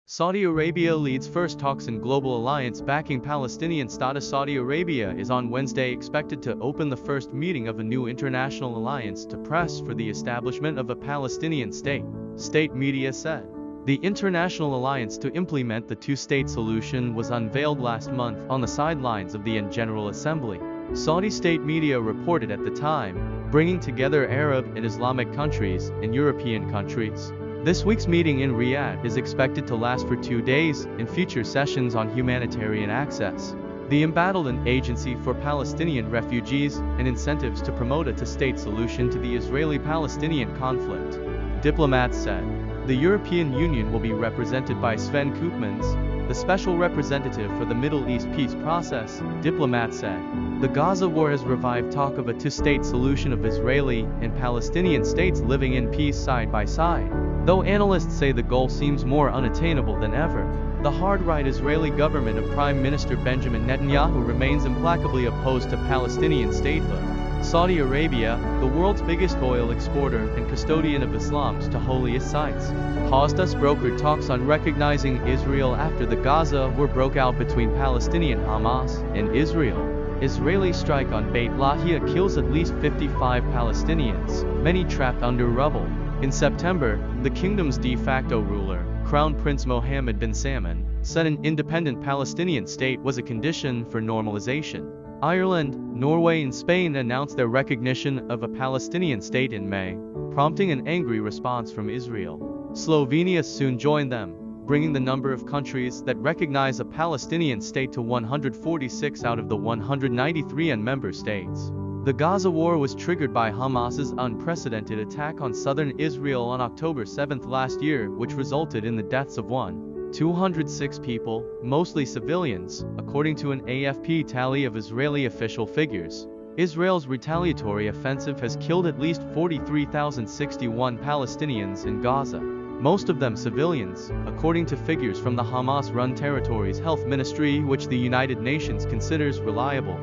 Saudi Arabia leads first talks in global alliance backing Palestinian status. Saudi Arabia is on Wednesday expected to open the first meeting of a new international alliance to press for the establishment of a Palestinian state, state media said. The international alliance to implement the two-state solution was unveiled last month on the sidelines of the General Assembly. Saudi state media reported at the time, bringing together Arab and Islamic countries and European countries. This week's meeting in Riyadh is expected to last for 2 days and feature sessions on humanitarian access, the embattled, an agency for Palestinian refugees, and incentives to promote a two-state solution to the Israeli-Palestinian conflict. Diplomats said. The European Union will be represented by Sven Koopmans, the special representative for the Middle East peace process, diplomats said. The Gaza war has revived talk of a two-state solution of Israeli and Palestinian states living in peace side by side. Though analysts say the goal seems more unattainable than ever, the hard-right Israeli government of Prime Minister Benjamin Netanyahu remains implacably opposed to Palestinian statehood. Saudi Arabia, the world's biggest oil exporter and custodian of Islam's two holiest sites, paused brokered talks on recognizing Israel after the Gaza war broke out between Palestinian Hamas and Israel. Israeli strike on Beit Lahia kills at least 55 Palestinians, many trapped under rubble. In September, the kingdom's de facto ruler, Crown Prince Mohammed bin Salman, said an independent Palestinian state was a condition for normalization. Ireland, Norway and Spain announced their recognition of a Palestinian state in May, prompting an angry response from Israel. Slovenia soon joined them, bringing the number of countries that recognize a Palestinian state to 146 out of the 193 member states. The Gaza war was triggered by Hamas's unprecedented attack on southern Israel on October 7 last year, which resulted in the deaths of 206 people, mostly civilians, according to an AFP tally of Israeli official figures. Israel's retaliatory offensive has killed at least 43,061 Palestinians in Gaza, most of them civilians, according to figures from the Hamas-run territory's health ministry, which the United Nations considers reliable.